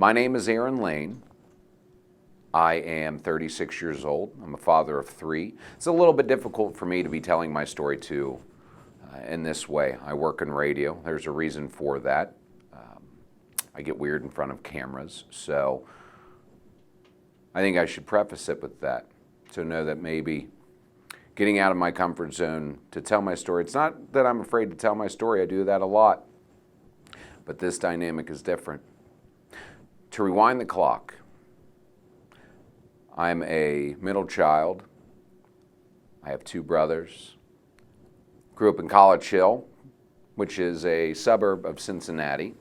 My name is Laine. I am 36 years old. I'm a father of three. It's a little bit difficult for me to be telling my story too in this way. I work in radio. There's a reason for that. I get weird in front of cameras, so I think I should preface it with that. So know that maybe getting out of my comfort zone to tell my story, it's not that I'm afraid to tell my story. I do that a lot. But this dynamic is different. To rewind the clock, I'm a middle child. I have two brothers. Grew up in College Hill, which is a suburb of Cincinnati.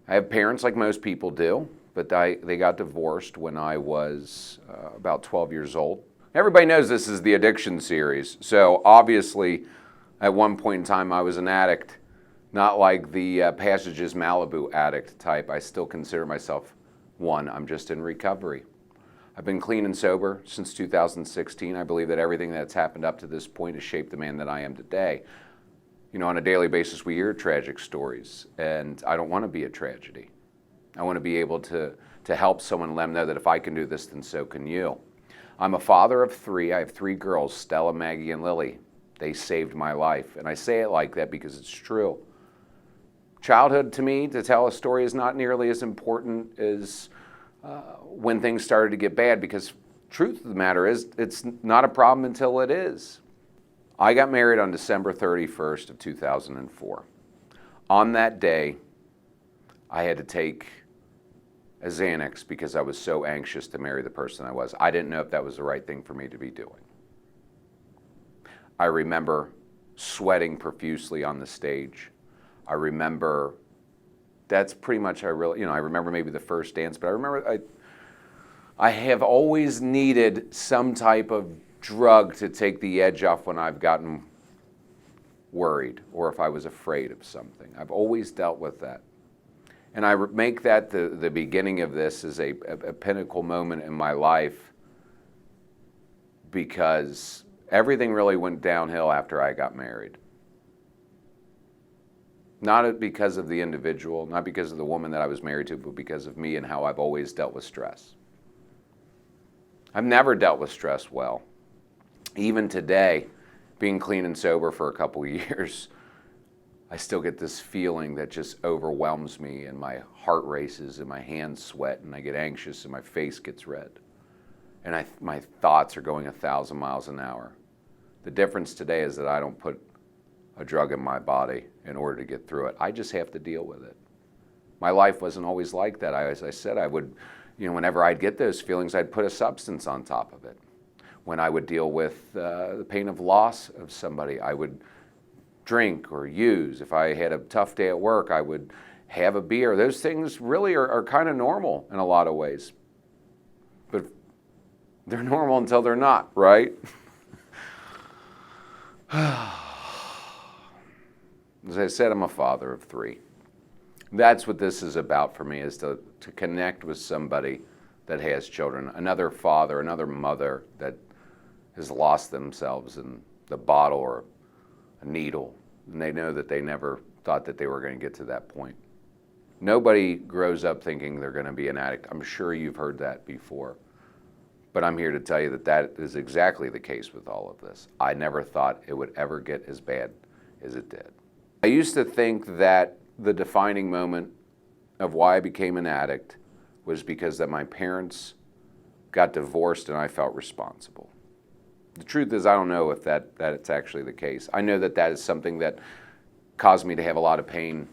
I have parents like most people do, but they got divorced when I was about 12 years old. Everybody knows this is the addiction series, so obviously at one point in time I was an addict, not like the Passages Malibu addict type. I still consider myself one. I'm just in recovery. I've been clean and sober since 2016. I believe that everything that's happened up to this point has shaped the man that I am today. You know, on a daily basis we hear tragic stories, and I don't want to be a tragedy. I want to be able to help someone and let them know that if I can do this, then so can you. I'm a father of three. I have three girls, Stella, Maggie, and Lily. They saved my life, and I say it like that because it's true. Childhood, to me, to tell a story is not nearly as important as when things started to get bad, because truth of the matter is, it's not a problem until it is. I got married on December 31st of 2004. On that day, I had to take a Xanax because I was so anxious to marry the person I was. I didn't know if that was the right thing for me to be doing. I remember sweating profusely on the stage. I remember, that's pretty much, I remember maybe the first dance, but I remember I have always needed some type of drug to take the edge off when I've gotten worried or if I was afraid of something. I've always dealt with that. And I make that the beginning of this as a pinnacle moment in my life, because everything really went downhill after I got married. Not because of the individual, not because of the woman that I was married to, but because of me and how I've always dealt with stress. I've never dealt with stress well. Even today, being clean and sober for a couple of years, I still get this feeling that just overwhelms me, and my heart races and my hands sweat and I get anxious and my face gets red. And my thoughts are going 1,000 miles an hour. The difference today is that I don't put a drug in my body in order to get through it. I just have to deal with it. My life wasn't always like that. As I said, I would, whenever I'd get those feelings, I'd put a substance on top of it. When I would deal with the pain of loss of somebody, I would drink or use. If I had a tough day at work, I would have a beer. Those things really are kind of normal in a lot of ways. But they're normal until they're not, right? As I said, I'm a father of three. That's what this is about for me, is to connect with somebody that has children, another father, another mother that has lost themselves in the bottle or a needle, and they know that they never thought that they were going to get to that point. Nobody grows up thinking they're going to be an addict. I'm sure you've heard that before. But I'm here to tell you that that is exactly the case with all of this. I never thought it would ever get as bad as it did. I used to think that the defining moment of why I became an addict was because that my parents got divorced and I felt responsible. The truth is, I don't know if that it's actually the case. I know that that is something that caused me to have a lot of pain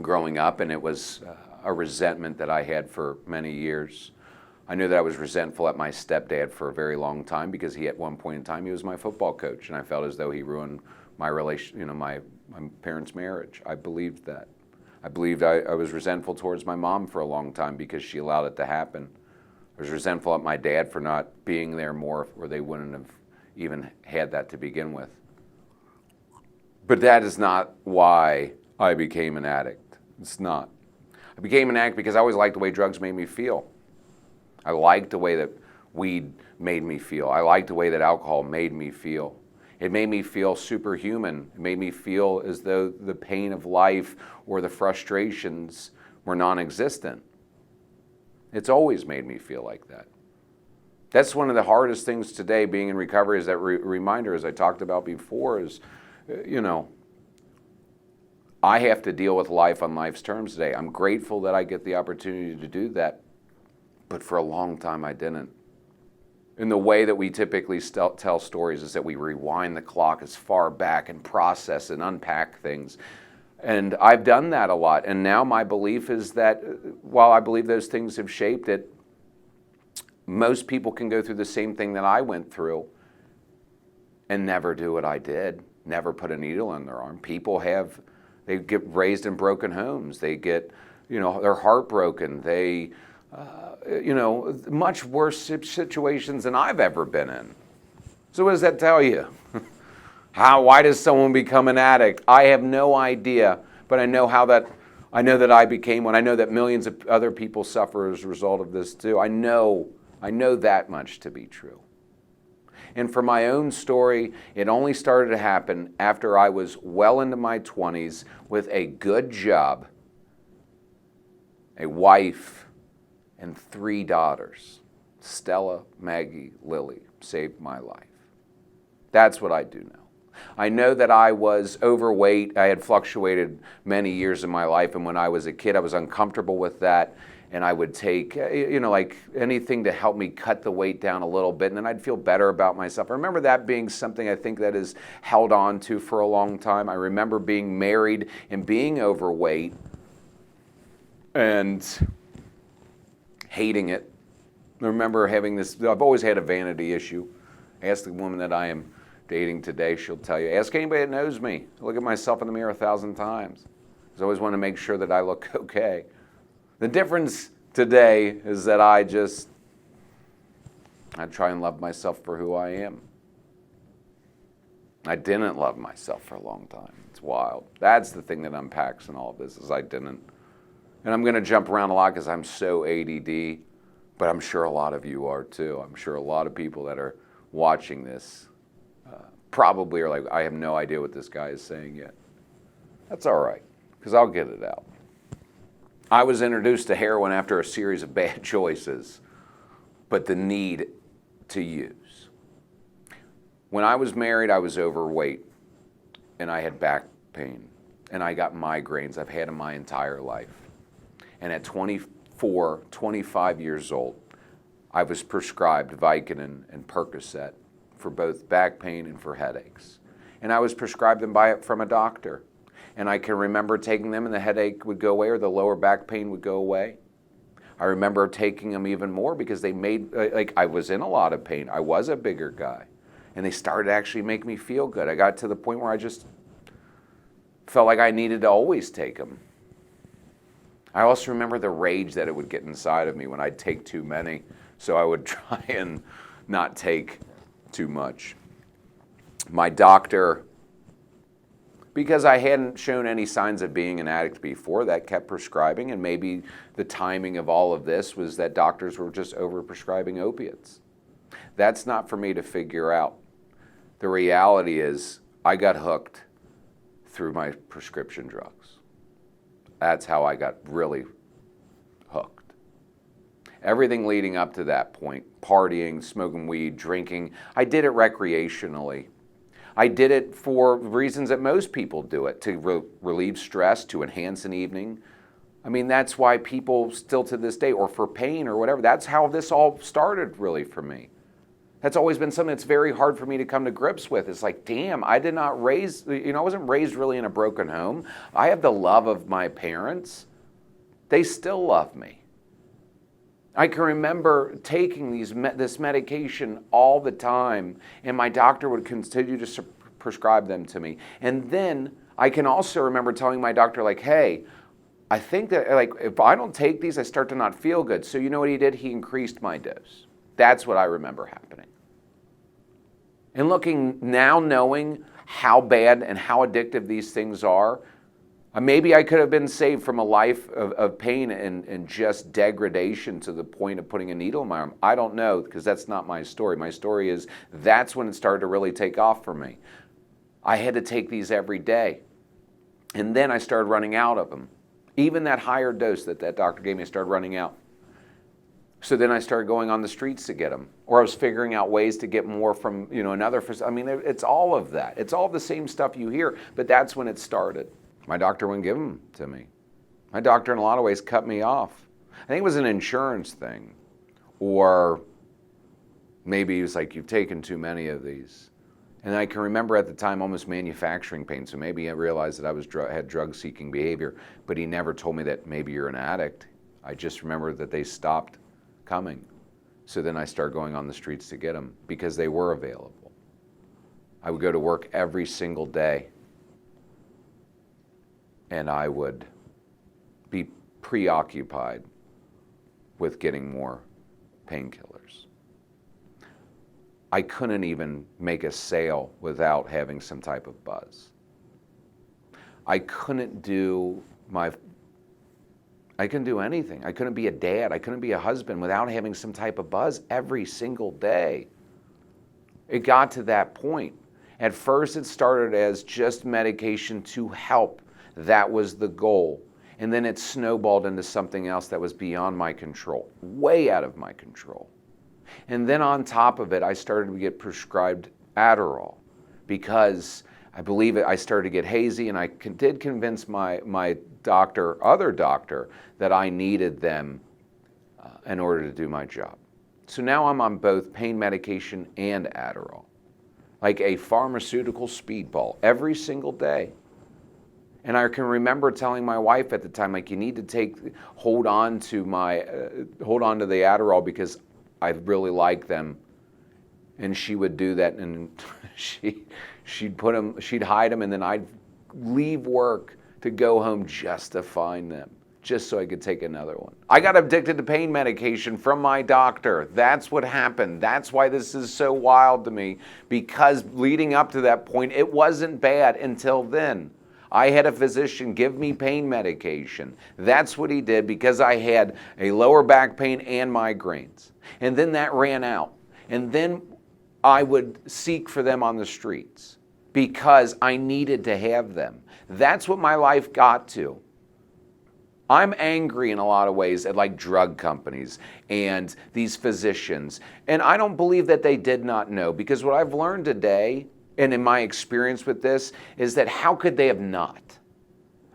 growing up, and it was a resentment that I had for many years. I knew that I was resentful at my stepdad for a very long time because at one point in time, he was my football coach, and I felt as though he ruined my relation, my parents' marriage. I believed that. I believed I was resentful towards my mom for a long time because she allowed it to happen. I was resentful at my dad for not being there more, or they wouldn't have even had that to begin with. But that is not why I became an addict. It's not. I became an addict because I always liked the way drugs made me feel. I liked the way that weed made me feel. I liked the way that alcohol made me feel. It made me feel superhuman. It made me feel as though the pain of life or the frustrations were non-existent. It's always made me feel like that. That's one of the hardest things today, being in recovery, is that reminder, as I talked about before, is, I have to deal with life on life's terms today. I'm grateful that I get the opportunity to do that, but for a long time I didn't. And the way that we typically tell stories is that we rewind the clock as far back and process and unpack things. And I've done that a lot. And now my belief is that while I believe those things have shaped it, most people can go through the same thing that I went through and never do what I did, never put a needle in their arm. People they get raised in broken homes. They get, they're heartbroken. They, much worse situations than I've ever been in. So what does that tell you? Why does someone become an addict? I have no idea, but I know that I became one. I know that millions of other people suffer as a result of this too. I know that much to be true. And for my own story, it only started to happen after I was well into my 20s with a good job, a wife, and 3 daughters. Stella, Maggie, Lily saved my life. That's what I do now. I know that I was overweight. I had fluctuated many years in my life, and when I was a kid, I was uncomfortable with that. And I would take, like anything to help me cut the weight down a little bit, and then I'd feel better about myself. I remember that being something I think that is held on to for a long time. I remember being married and being overweight and hating it. I remember having this, I've always had a vanity issue. Ask the woman that I am dating today, she'll tell you. Ask anybody that knows me. I look at myself in the mirror 1,000 times. I always want to make sure that I look okay. The difference today is that I try and love myself for who I am. I didn't love myself for a long time. It's wild. That's the thing that unpacks in all of this, is I didn't. And I'm going to jump around a lot because I'm so ADD, but I'm sure a lot of you are too. I'm sure a lot of people that are watching this probably are like, I have no idea what this guy is saying yet. That's all right, because I'll get it out. I was introduced to heroin after a series of bad choices, but the need to use. When I was married, I was overweight, and I had back pain, and I got migraines. I've had them my entire life. And at 24, 25 years old, I was prescribed Vicodin and Percocet for both back pain and for headaches. And I was prescribed them from a doctor. And I can remember taking them and the headache would go away, or the lower back pain would go away. I remember taking them even more because they made, I was in a lot of pain. I was a bigger guy. And they started to actually make me feel good. I got to the point where I just felt like I needed to always take them. I also remember the rage that it would get inside of me when I'd take too many. So I would try and not take too much. My doctor, because I hadn't shown any signs of being an addict before, that kept prescribing, and maybe the timing of all of this was that doctors were just over-prescribing opiates. That's not for me to figure out. The reality is I got hooked through my prescription drugs. That's how I got really hooked. Everything leading up to that point, partying, smoking weed, drinking, I did it recreationally. I did it for reasons that most people do it, to relieve stress, to enhance an evening. I mean, that's why people still to this day, or for pain or whatever, that's how this all started really for me. That's always been something that's very hard for me to come to grips with. It's like, damn, I wasn't raised really in a broken home. I have the love of my parents. They still love me. I can remember taking this medication all the time, and my doctor would continue to prescribe them to me. And then I can also remember telling my doctor, like, hey, I think that if I don't take these, I start to not feel good. So you know what he did? He increased my dose. That's what I remember happening. And looking now, knowing how bad and how addictive these things are, maybe I could have been saved from a life of pain and just degradation to the point of putting a needle in my arm. I don't know, because that's not my story. My story is that's when it started to really take off for me. I had to take these every day. And then I started running out of them. Even that higher dose that doctor gave me, I started running out. So then I started going on the streets to get them, or I was figuring out ways to get more from, another. I mean, it's all of that. It's all the same stuff you hear, but that's when it started. My doctor wouldn't give them to me. My doctor, in a lot of ways, cut me off. I think it was an insurance thing, or maybe he was like, "You've taken too many of these." And I can remember at the time almost manufacturing pain, so maybe I realized that I had drug-seeking behavior, but he never told me that maybe you're an addict. I just remember that they stopped coming. So then I started going on the streets to get them because they were available. I would go to work every single day, and I would be preoccupied with getting more painkillers. I couldn't even make a sale without having some type of buzz. I couldn't do anything. I couldn't be a dad. I couldn't be a husband without having some type of buzz every single day. It got to that point. At first, it started as just medication to help. That was the goal. And then it snowballed into something else that was beyond my control, way out of my control. And then on top of it, I started to get prescribed Adderall because I believe I started to get hazy, and I did convince my other doctor, that I needed them in order to do my job. So now I'm on both pain medication and Adderall, like a pharmaceutical speedball every single day. And I can remember telling my wife at the time, like, you need to hold on to the Adderall because I really like them. And she would do that, and she'd hide them, and then I'd leave work to go home just to find them, just so I could take another one. I got addicted to pain medication from my doctor. That's what happened. That's why this is so wild to me, because leading up to that point, it wasn't bad until then. I had a physician give me pain medication. That's what he did, because I had a lower back pain and migraines. And then that ran out. And then I would seek for them on the streets because I needed to have them. That's what my life got to. I'm angry in a lot of ways at like drug companies and these physicians. And I don't believe that they did not know, because what I've learned today and in my experience with this is that how could they have not?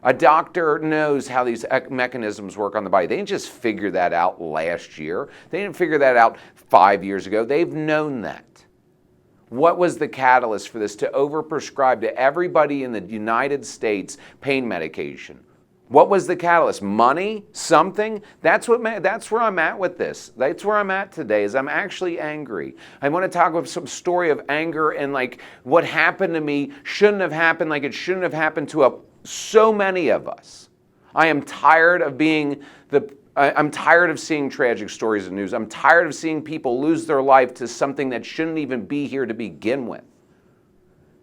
A doctor knows how these mechanisms work on the body. They didn't just figure that out last year. They didn't figure that out 5 years ago. They've known that. What was the catalyst for this to overprescribe to everybody in the United States pain medication? What was the catalyst? Money? Something? That's where I'm at with this. That's where I'm at today, is I'm actually angry. I want to talk about some story of anger and like what happened to me shouldn't have happened, like it shouldn't have happened to so many of us. I am tired of I'm tired of seeing tragic stories in the news. I'm tired of seeing people lose their life to something that shouldn't even be here to begin with.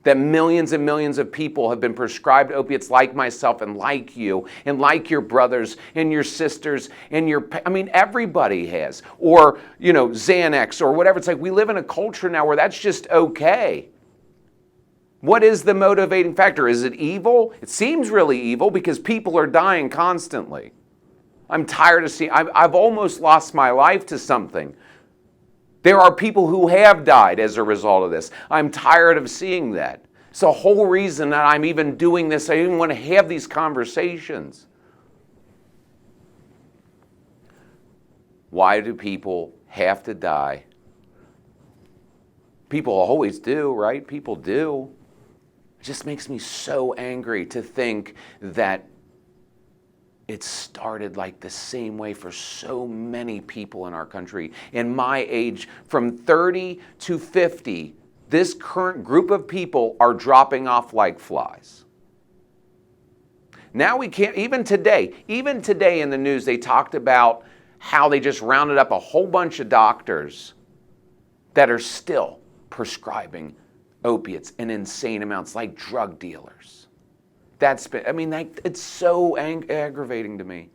That millions and millions of people have been prescribed opiates like myself and like you and like your brothers and your sisters and everybody has. Or, Xanax or whatever. It's like we live in a culture now where that's just okay. What is the motivating factor? Is it evil? It seems really evil because people are dying constantly. I'm tired of seeing, I've almost lost my life to something. There are people who have died as a result of this. I'm tired of seeing that. It's the whole reason that I'm even doing this. I even want to have these conversations. Why do people have to die? People always do, right? People do. It just makes me so angry to think that it started like the same way for so many people in our country. In my age, from 30 to 50, this current group of people are dropping off like flies. Now we can't, even today in the news, they talked about how they just rounded up a whole bunch of doctors that are still prescribing opiates in insane amounts, like drug dealers. It's so aggravating to me.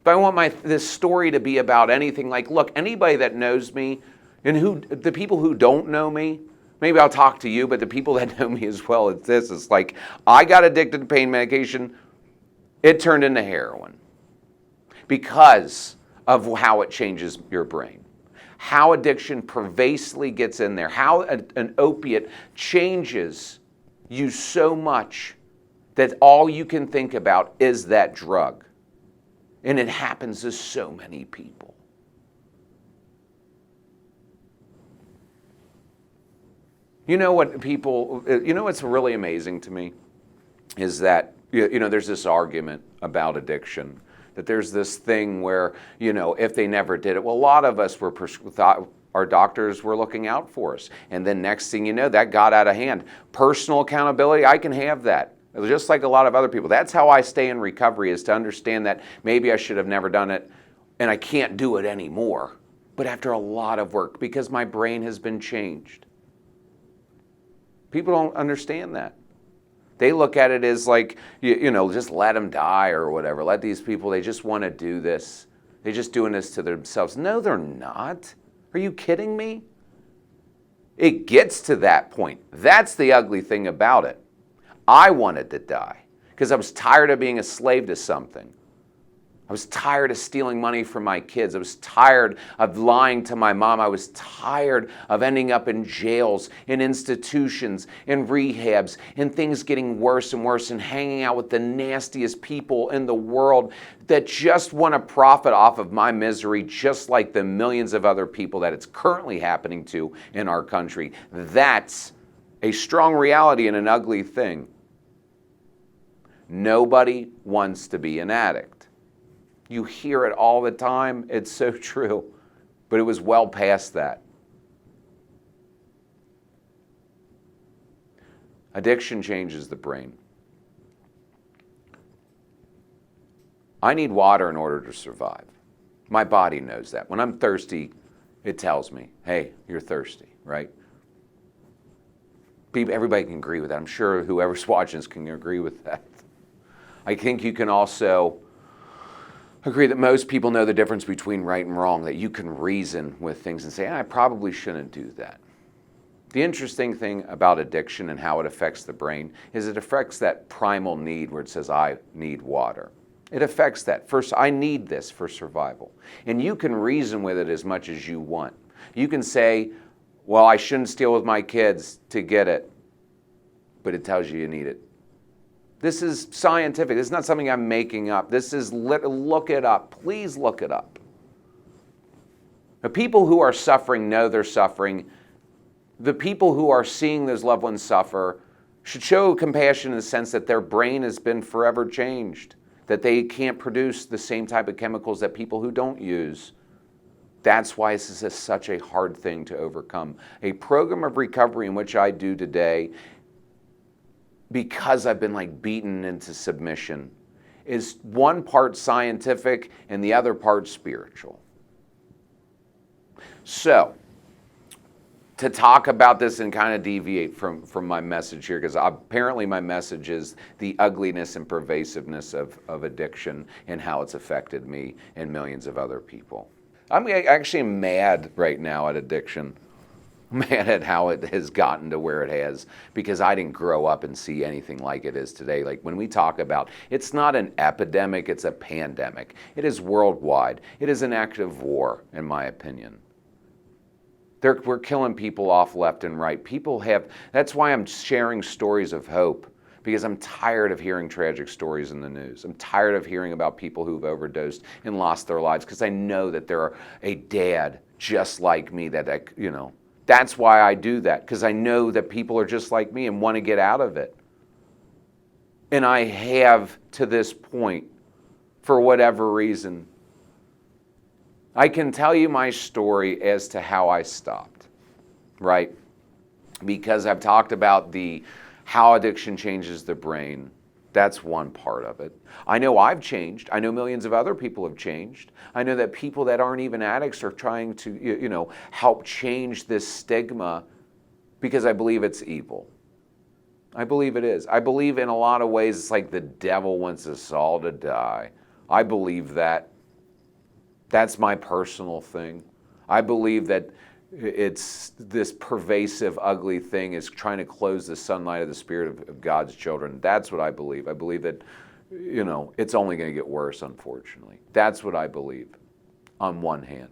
If I want this story to be about anything, like, look, anybody that knows me, and the people who don't know me, maybe I'll talk to you, but the people that know me as well, it's like, I got addicted to pain medication, it turned into heroin. Because of how it changes your brain. How addiction pervasively gets in there. How an opiate changes you so much that all you can think about is that drug. And it happens to so many people. You know what's really amazing to me is that, there's this argument about addiction, that there's this thing where, if they never did it, well, a lot of us thought our doctors were looking out for us. And then next thing you know, that got out of hand. Personal accountability, I can have that. Just like a lot of other people. That's how I stay in recovery, is to understand that maybe I should have never done it and I can't do it anymore. But after a lot of work, because my brain has been changed. People don't understand that. They look at it as like, just let them die or whatever. Let these people, they just want to do this. They're just doing this to themselves. No, they're not. Are you kidding me? It gets to that point. That's the ugly thing about it. I wanted to die because I was tired of being a slave to something. I was tired of stealing money from my kids. I was tired of lying to my mom. I was tired of ending up in jails, in institutions, in rehabs, and things getting worse and worse, and hanging out with the nastiest people in the world that just want to profit off of my misery, just like the millions of other people that it's currently happening to in our country. That's a strong reality and an ugly thing. Nobody wants to be an addict. You hear it all the time. It's so true. But it was well past that. Addiction changes the brain. I need water in order to survive. My body knows that. When I'm thirsty, it tells me, hey, you're thirsty, right? Everybody can agree with that. I'm sure whoever's watching this can agree with that. I think you can also agree that most people know the difference between right and wrong, that you can reason with things and say, I probably shouldn't do that. The interesting thing about addiction and how it affects the brain is it affects that primal need where it says, I need water. It affects that. First, I need this for survival. And you can reason with it as much as you want. You can say, well, I shouldn't steal with my kids to get it, but it tells you need it. This is scientific. This is not something I'm making up. This is, look it up. Please look it up. The people who are suffering know they're suffering. The people who are seeing those loved ones suffer should show compassion in the sense that their brain has been forever changed, that they can't produce the same type of chemicals that people who don't use. That's why this is such a hard thing to overcome. A program of recovery in which I do today, because I've been beaten into submission, is one part scientific and the other part spiritual. So, to talk about this and kind of deviate from my message here, because apparently my message is the ugliness and pervasiveness of addiction and how it's affected me and millions of other people. I'm actually mad right now at addiction. Mad at how it has gotten to where it has, because I didn't grow up and see anything like it is today. Like when we talk about, it's not an epidemic, it's a pandemic. It is worldwide. It is an act of war, in my opinion. We're killing people off left and right. That's why I'm sharing stories of hope, because I'm tired of hearing tragic stories in the news. I'm tired of hearing about people who've overdosed and lost their lives, because I know that there are a dad just like me That's why I do that, because I know that people are just like me and want to get out of it. And I have to this point, for whatever reason. I can tell you my story as to how I stopped, right? Because I've talked about how addiction changes the brain. That's one part of it. I know I've changed. I know millions of other people have changed. I know that people that aren't even addicts are trying to, help change this stigma, because I believe it's evil. I believe it is. I believe in a lot of ways it's like the devil wants us all to die. I believe that. That's my personal thing. I believe that it's this pervasive, ugly thing is trying to close the sunlight of the spirit of God's children. That's what I believe. I believe that, it's only going to get worse, unfortunately. That's what I believe. on one hand.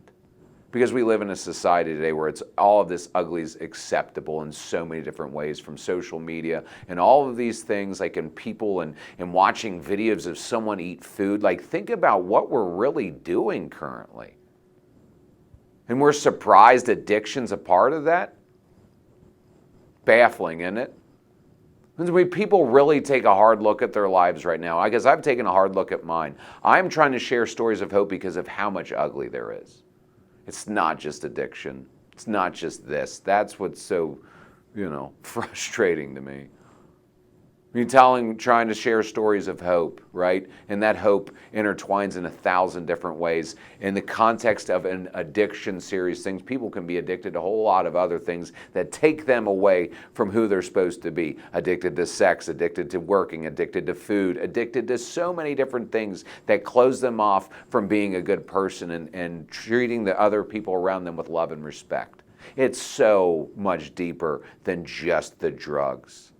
Because we live in a society today where it's all of this ugly is acceptable in so many different ways, from social media and all of these things, like in people and watching videos of someone eat food. Like, think about what we're really doing currently. And we're surprised addiction's a part of that? Baffling, isn't it? When people really take a hard look at their lives right now, because I've taken a hard look at mine, I'm trying to share stories of hope because of how much ugly there is. It's not just addiction. It's not just this. That's what's so, frustrating to me. Trying to share stories of hope, right? And that hope intertwines in 1,000 different ways. In the context of an addiction series, things, people can be addicted to a whole lot of other things that take them away from who they're supposed to be. Addicted to sex, addicted to working, addicted to food, addicted to so many different things that close them off from being a good person and treating the other people around them with love and respect. It's so much deeper than just the drugs.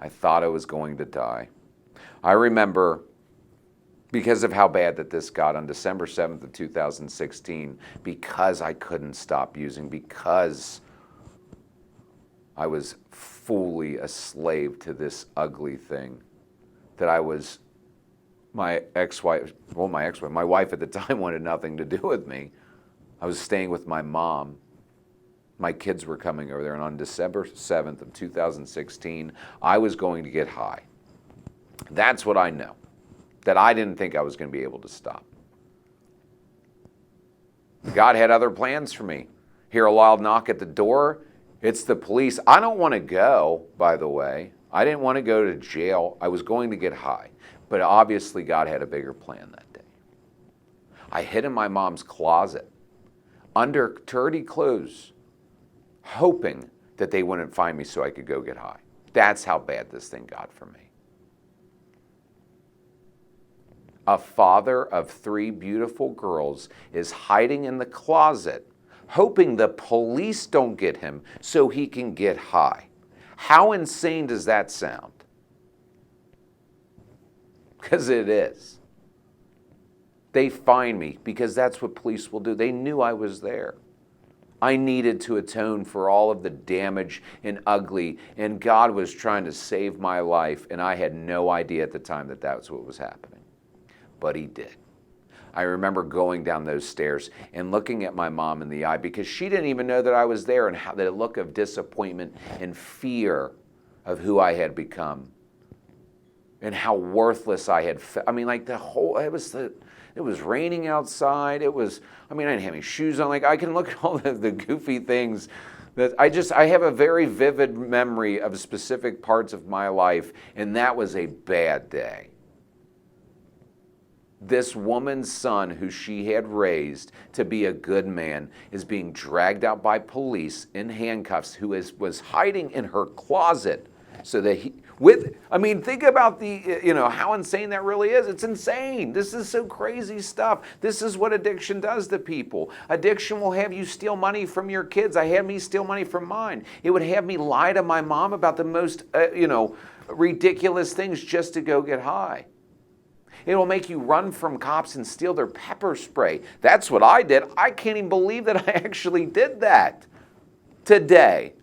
I thought I was going to die. I remember, because of how bad that this got, on December 7th of 2016, because I couldn't stop using, because I was fully a slave to this ugly thing, that I was, my wife at the time wanted nothing to do with me. I was staying with my mom. My kids were coming over there, and on December 7th of 2016, I was going to get high. That's what I know, that I didn't think I was going to be able to stop. God had other plans for me. Hear a loud knock at the door. It's the police. I don't want to go, by the way. I didn't want to go to jail. I was going to get high. But obviously, God had a bigger plan that day. I hid in my mom's closet, under dirty clothes, hoping that they wouldn't find me so I could go get high. That's how bad this thing got for me. A father of 3 beautiful girls is hiding in the closet, hoping the police don't get him so he can get high. How insane does that sound? Because it is. They find me because that's what police will do. They knew I was there. I needed to atone for all of the damage and ugly, and God was trying to save my life, and I had no idea at the time that that's what was happening. But he did. I remember going down those stairs and looking at my mom in the eye, because she didn't even know that I was there, and how the look of disappointment and fear of who I had become and how worthless I had felt. I mean, like it was raining outside. I didn't have any shoes on. Like, I can look at all the goofy things that I have a very vivid memory of specific parts of my life, and that was a bad day. This woman's son, who she had raised to be a good man, is being dragged out by police in handcuffs, who was hiding in her closet so that think about how insane that really is. It's insane. This is so crazy stuff. This is what addiction does to people. Addiction will have you steal money from your kids. I had me steal money from mine. It would have me lie to my mom about the most, ridiculous things just to go get high. It will make you run from cops and steal their pepper spray. That's what I did. I can't even believe that I actually did that today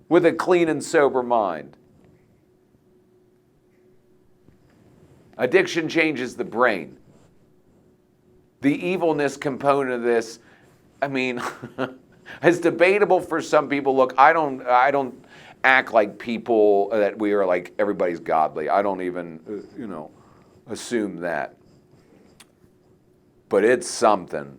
with a clean and sober mind. Addiction changes the brain. The evilness component of this, it's debatable for some people. Look, I don't act like people that we are like everybody's godly. I don't even, assume that. But it's something.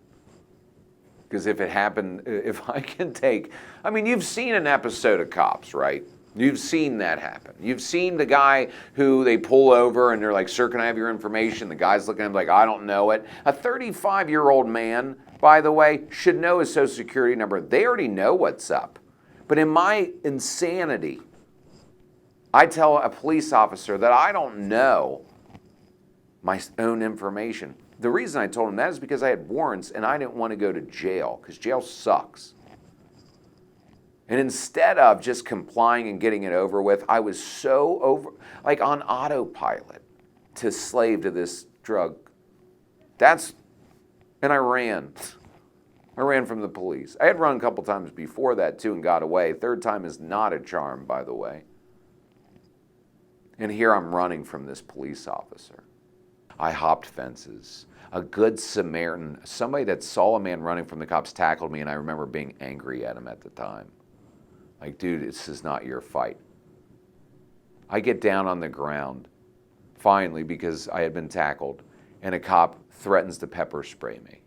Because if it happened, if I can take, you've seen an episode of Cops, right? You've seen that happen. You've seen the guy who they pull over and they're like, "Sir, can I have your information?" The guy's looking at him like, "I don't know it." A 35-year-old man, by the way, should know his social security number. They already know what's up. But in my insanity, I tell a police officer that I don't know my own information. The reason I told him that is because I had warrants and I didn't want to go to jail, because jail sucks. And instead of just complying and getting it over with, I was so on autopilot to slave to this drug. That's And I ran. I ran from the police. I had run a couple times before that too and got away. Third time is not a charm, by the way. And here I'm running from this police officer. I hopped fences. A good Samaritan, somebody that saw a man running from the cops, tackled me, and I remember being angry at him at the time. Like, dude, this is not your fight. I get down on the ground, finally, because I had been tackled, and a cop threatens to pepper spray me.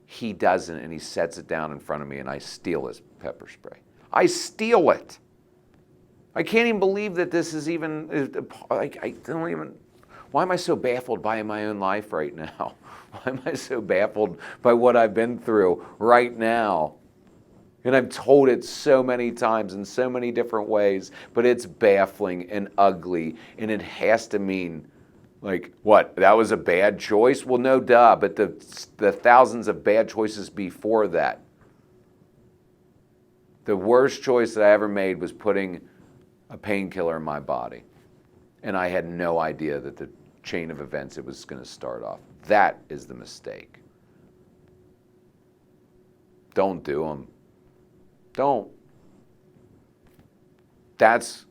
He doesn't, and he sets it down in front of me, and I steal his pepper spray. I steal it. I can't even believe that this is even, I don't even, why am I so baffled by my own life right now? Why am I so baffled by what I've been through right now? And I've told it so many times in so many different ways, but it's baffling and ugly, and it has to mean, like, what, that was a bad choice? Well, no, duh, but the thousands of bad choices before that. The worst choice that I ever made was putting a painkiller in my body. And I had no idea that the chain of events it was going to start off. That is the mistake. Don't do them. Don't. It's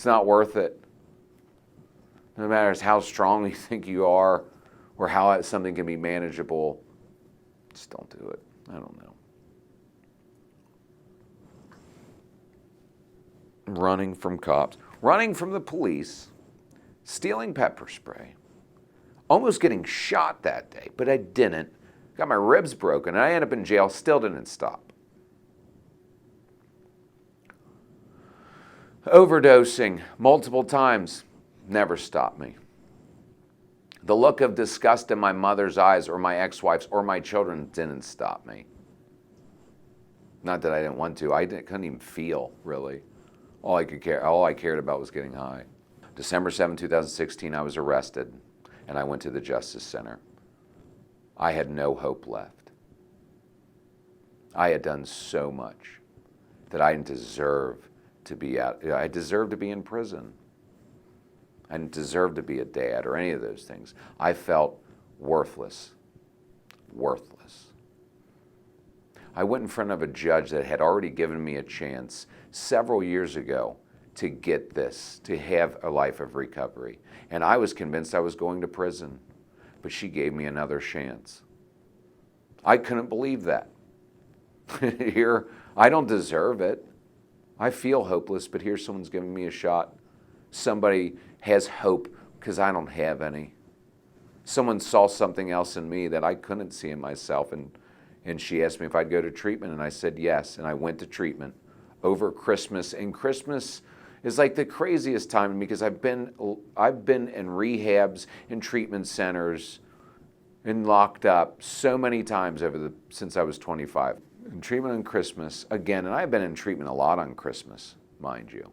not worth it. No matter how strong you think you are or how something can be manageable, just don't do it. I don't know. Running from cops, running from the police, stealing pepper spray, almost getting shot that day, but I didn't. Got my ribs broken, and I ended up in jail, still didn't stop. Overdosing multiple times, never stopped me. The look of disgust in my mother's eyes or my ex-wife's or my children didn't stop me. Not that I didn't want to, couldn't even feel, really. All I cared about was getting high. December 7, 2016, I was arrested, and I went to the Justice Center. I had no hope left. I had done so much that I didn't deserve to be out. I deserved to be in prison. I didn't deserve to be a dad or any of those things. I felt worthless. Worthless. I went in front of a judge that had already given me a chance several years ago to get this, to have a life of recovery. And I was convinced I was going to prison, but she gave me another chance. I couldn't believe that. Here, I don't deserve it. I feel hopeless, but here someone's giving me a shot. Somebody has hope because I don't have any. Someone saw something else in me that I couldn't see in myself, and she asked me if I'd go to treatment, and I said yes, and I went to treatment over Christmas. And Christmas is like the craziest time because I've been in rehabs and treatment centers and locked up so many times since I was 25. In treatment on Christmas, again, and I've been in treatment a lot on Christmas, mind you.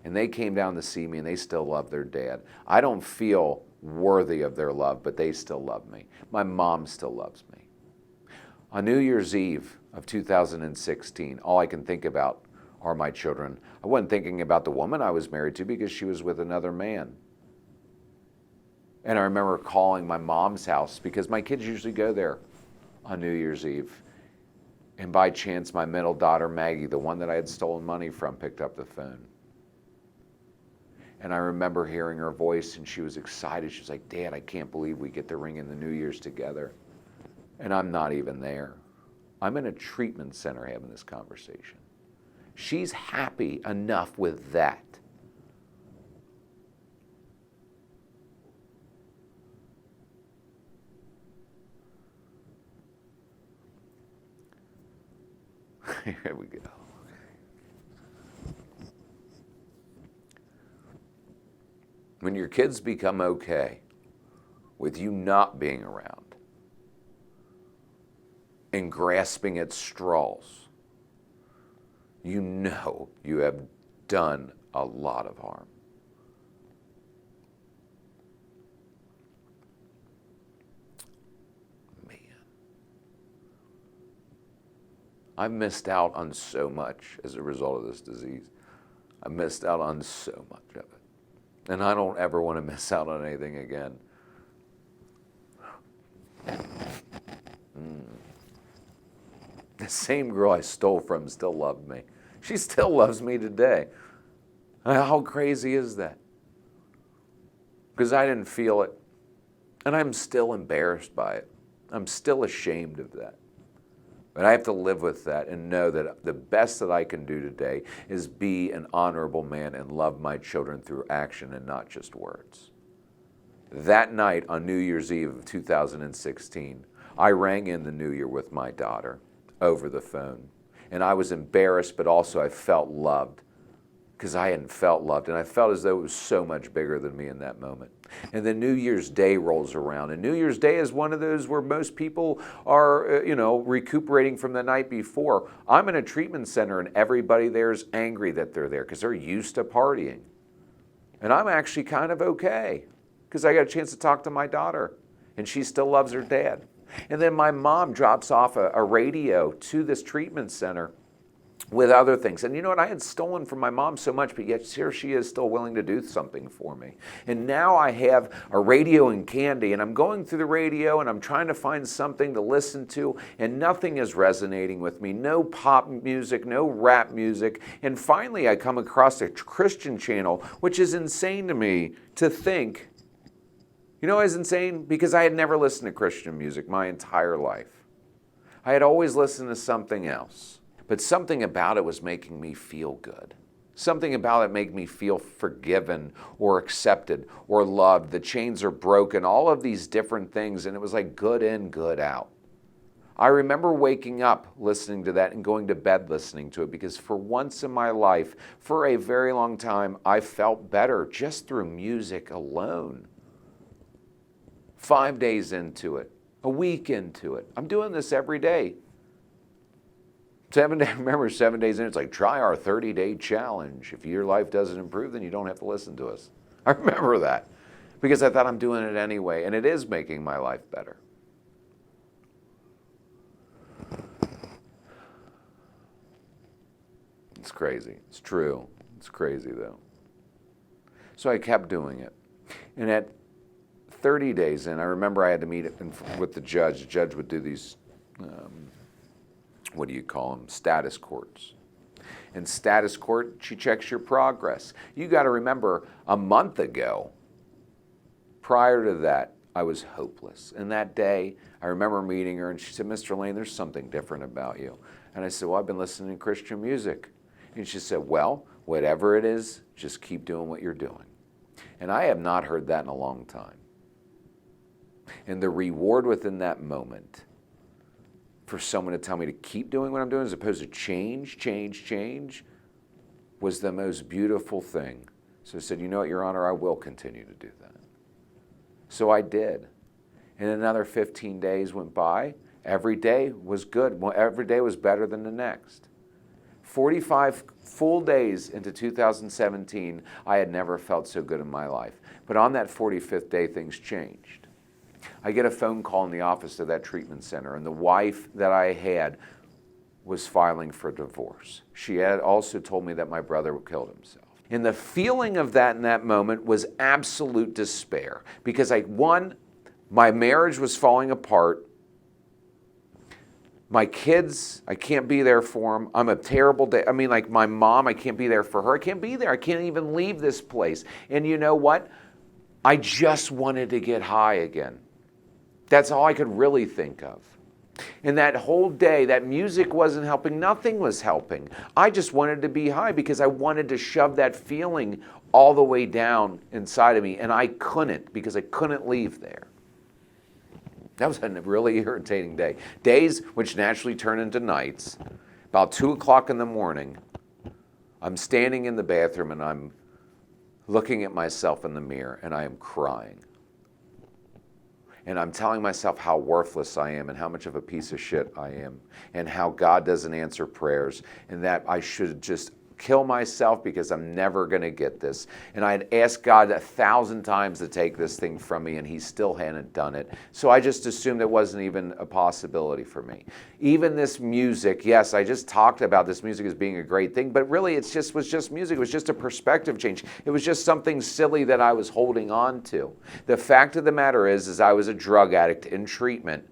And they came down to see me, and they still love their dad. I don't feel worthy of their love, but they still love me. My mom still loves me. On New Year's Eve of 2016, all I can think about are my children. I wasn't thinking about the woman I was married to because she was with another man. And I remember calling my mom's house because my kids usually go there on New Year's Eve. And by chance, my middle daughter, Maggie, the one that I had stolen money from, picked up the phone. And I remember hearing her voice, and she was excited. She was like, "Dad, I can't believe we get to ring in the New Year's together." And I'm not even there. I'm in a treatment center having this conversation. She's happy enough with that. Here we go. When your kids become okay with you not being around and grasping at straws, you know you have done a lot of harm. I missed out on so much as a result of this disease. I missed out on so much of it. And I don't ever want to miss out on anything again. The same girl I stole from still loved me. She still loves me today. How crazy is that? Because I didn't feel it. And I'm still embarrassed by it. I'm still ashamed of that. But I have to live with that and know that the best that I can do today is be an honorable man and love my children through action and not just words. That night on New Year's Eve of 2016, I rang in the new year with my daughter over the phone. And I was embarrassed, but also I felt loved because I hadn't felt loved. And I felt as though it was so much bigger than me in that moment. And then New Year's Day rolls around. And New Year's Day is one of those where most people are, recuperating from the night before. I'm in a treatment center and everybody there is angry that they're there because they're used to partying. And I'm actually kind of okay because I got a chance to talk to my daughter and she still loves her dad. And then my mom drops off a radio to this treatment center with other things. And you know what? I had stolen from my mom so much, but yet here she is still willing to do something for me. And now I have a radio and candy, and I'm going through the radio and I'm trying to find something to listen to, and nothing is resonating with me. No pop music, no rap music. And finally I come across a Christian channel, which is insane to me to think. You know why it's insane? Because I had never listened to Christian music my entire life. I had always listened to something else. But something about it was making me feel good. Something about it made me feel forgiven or accepted or loved. The chains are broken, all of these different things, and it was like good in, good out. I remember waking up listening to that and going to bed listening to it because for once in my life, for a very long time, I felt better just through music alone. 5 days into it, a week into it. I'm doing this every day. 7 days, remember 7 days in, it's like, try our 30-day challenge. If your life doesn't improve, then you don't have to listen to us. I remember that because I thought I'm doing it anyway, and it is making my life better. It's crazy. It's true. It's crazy, though. So I kept doing it. And at 30 days in, I remember I had to meet with the judge. The judge would do these, what do you call them, status courts. In status court, she checks your progress. You got to remember, a month ago, prior to that, I was hopeless. And that day, I remember meeting her, and she said, Mr. Laine, there's something different about you. And I said, well, I've been listening to Christian music. And she said, well, whatever it is, just keep doing what you're doing. And I have not heard that in a long time. And the reward within that moment for someone to tell me to keep doing what I'm doing as opposed to change, was the most beautiful thing. So I said, you know what, Your Honor, I will continue to do that. So I did. And another 15 days went by. Every day was good. Well, every day was better than the next. 45 full days into 2017, I had never felt so good in my life. But on that 45th day, things changed. I get a phone call in the office of that treatment center, and the wife that I had was filing for divorce. She had also told me that my brother killed himself. And the feeling of that in that moment was absolute despair because my marriage was falling apart. My kids, I can't be there for them. I'm a terrible day. I mean, like my mom, I can't be there for her. I can't be there. I can't even leave this place. And you know what? I just wanted to get high again. That's all I could really think of. And that whole day, that music wasn't helping. Nothing was helping. I just wanted to be high because I wanted to shove that feeling all the way down inside of me. And I couldn't because I couldn't leave there. That was a really irritating day. Days which naturally turn into nights. About 2 o'clock in the morning, I'm standing in the bathroom and I'm looking at myself in the mirror and I am crying. And I'm telling myself how worthless I am and how much of a piece of shit I am and how God doesn't answer prayers and that I should just kill myself because I'm never going to get this. And I had asked God 1,000 times to take this thing from me, and he still hadn't done it. So I just assumed it wasn't even a possibility for me. Even this music, yes, I just talked about this music as being a great thing, but really was just music. It was just a perspective change. It was just something silly that I was holding on to. The fact of the matter is I was a drug addict in treatment,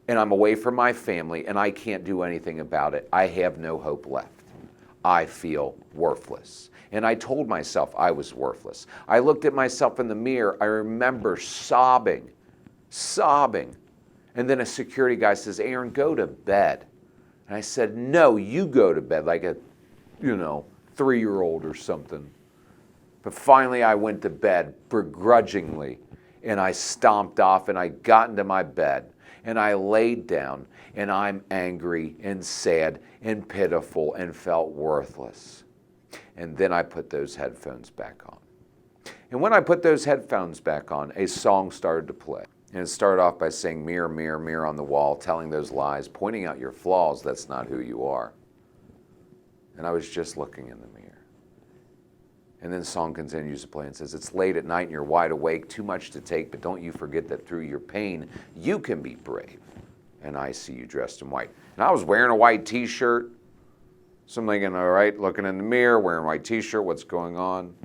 and I'm away from my family, and I can't do anything about it. I have no hope left. I feel worthless. And I told myself I was worthless. I looked at myself in the mirror. I remember sobbing. And then a security guy says, Aaron, go to bed. And I said, no, you go to bed, like a, 3-year-old or something. But finally I went to bed begrudgingly, and I stomped off, and I got into my bed, and I laid down, and I'm angry and sad and pitiful and felt worthless. And then I put those headphones back on. And when I put those headphones back on, a song started to play. And it started off by saying, mirror, mirror, mirror on the wall, telling those lies, pointing out your flaws, that's not who you are. And I was just looking in the mirror. And then the song continues to play and says, it's late at night and you're wide awake, too much to take, but don't you forget that through your pain, you can be brave. And I see you dressed in white. And I was wearing a white t-shirt. So I'm thinking, all right, looking in the mirror, wearing a white t-shirt, what's going on?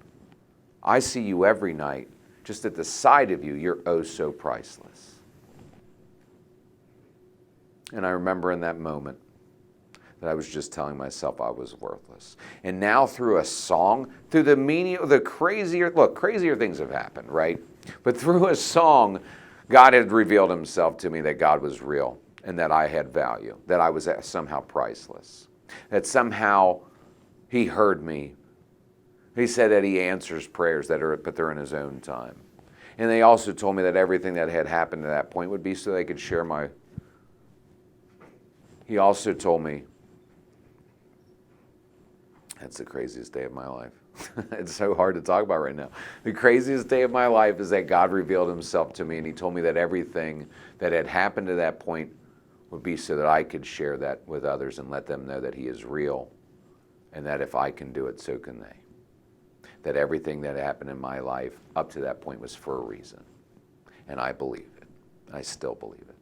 I see you every night. Just at the side of you, you're oh so priceless. And I remember in that moment that I was just telling myself I was worthless. And now through a song, through the meaning of the crazier things have happened, right? But through a song, God had revealed himself to me that God was real and that I had value, that I was somehow priceless, that somehow he heard me. He said that he answers prayers but they're in his own time. And they also told me that everything that had happened to that point would be so they could share He also told me, that's the craziest day of my life. It's so hard to talk about right now. The craziest day of my life is that God revealed himself to me, and he told me that everything that had happened to that point would be so that I could share that with others and let them know that he is real, and that if I can do it, so can they. That everything that happened in my life up to that point was for a reason. And I believe it. I still believe it.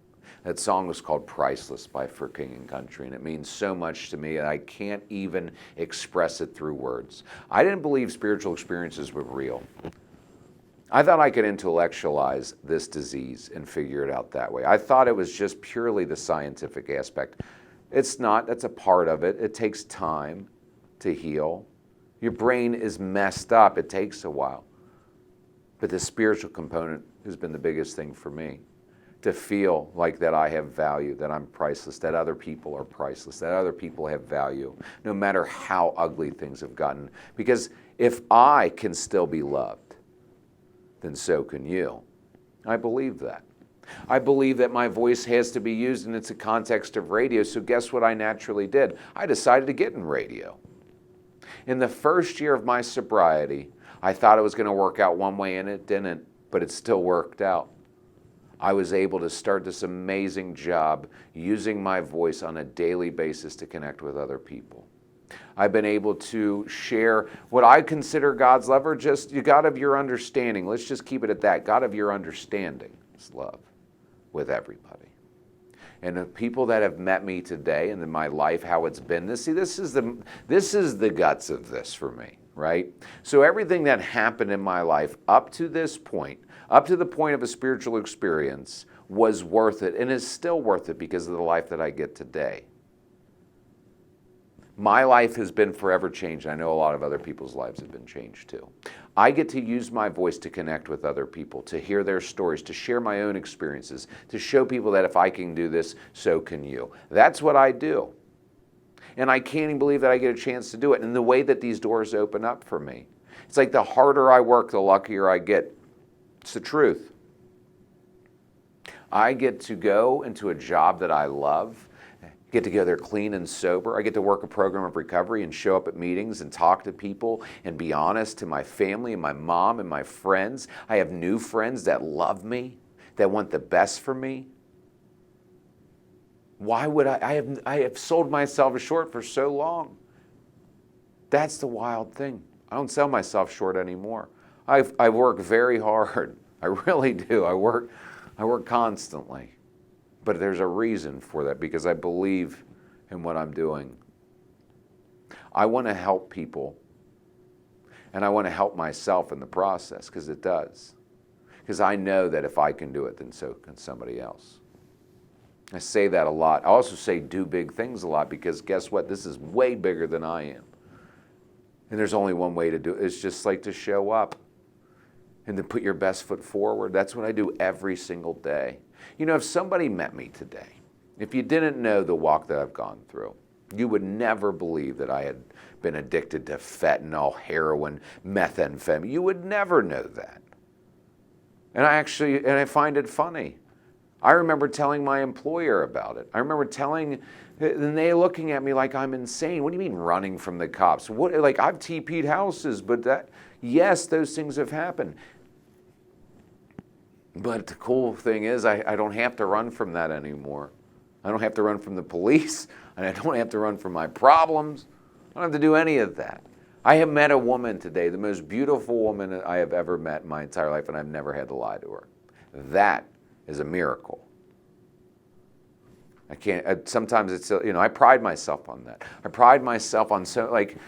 That song was called Priceless by For King and Country, and it means so much to me, and I can't even express it through words. I didn't believe spiritual experiences were real. I thought I could intellectualize this disease and figure it out that way. I thought it was just purely the scientific aspect. It's not. That's a part of it. It takes time to heal. Your brain is messed up. It takes a while. But the spiritual component has been the biggest thing for me. To feel like that I have value, that I'm priceless, that other people are priceless, that other people have value, no matter how ugly things have gotten. Because if I can still be loved, then so can you. I believe that. I believe that my voice has to be used in its context of radio, so guess what I naturally did? I decided to get in radio. In the first year of my sobriety, I thought it was going to work out one way, and it didn't, but it still worked out. I was able to start this amazing job using my voice on a daily basis to connect with other people. I've been able to share what I consider God's love, or just God of your understanding. Let's just keep it at that. God of your understanding is love with everybody. And the people that have met me today and in my life, how it's been, this is the guts of this for me, right? So everything that happened in my life up to this point, up to the point of a spiritual experience, was worth it and is still worth it because of the life that I get today. My life has been forever changed. I know a lot of other people's lives have been changed too. I get to use my voice to connect with other people, to hear their stories, to share my own experiences, to show people that if I can do this, so can you. That's what I do. And I can't even believe that I get a chance to do it. And the way that these doors open up for me, it's like the harder I work, the luckier I get. It's the truth. I get to go into a job that I love, get to go there clean and sober. I get to work a program of recovery and show up at meetings and talk to people and be honest to my family and my mom and my friends. I have new friends that love me, that want the best for me. Why would I have sold myself short for so long. That's the wild thing. I don't sell myself short anymore. I work very hard. I really do. I work constantly. But there's a reason for that, because I believe in what I'm doing. I want to help people, and I want to help myself in the process, because it does. Because I know that if I can do it, then so can somebody else. I say that a lot. I also say do big things a lot, because guess what? This is way bigger than I am. And there's only one way to do it. It's just like to show up and to put your best foot forward. That's what I do every single day. You know, if somebody met me today, if you didn't know the walk that I've gone through, you would never believe that I had been addicted to fentanyl, heroin, methamphetamine. You would never know that. And I find it funny. I remember telling my employer about it. I remember telling, and they looking at me like I'm insane. What do you mean running from the cops? What, like, I've TP'd houses, but that, yes, those things have happened. But the cool thing is I don't have to run from that anymore. I don't have to run from the police, and I don't have to run from my problems. I don't have to do any of that. I have met a woman today, the most beautiful woman I have ever met in my entire life, and I've never had to lie to her. That is a miracle. I can't, sometimes it's, you know, I pride myself on that. I pride myself on, so, like,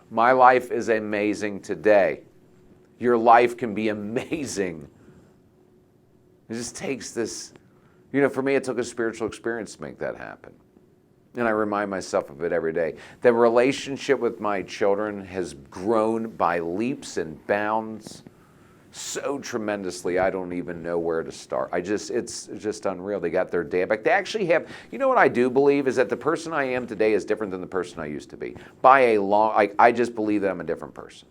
my life is amazing today. Your life can be amazing. It just takes this, you know, for me, it took a spiritual experience to make that happen. And I remind myself of it every day. The relationship with my children has grown by leaps and bounds so tremendously, I don't even know where to start. It's just unreal. They got their dad back. They actually have, you know what I do believe is that the person I am today is different than the person I used to be. By a long, I just believe that I'm a different person.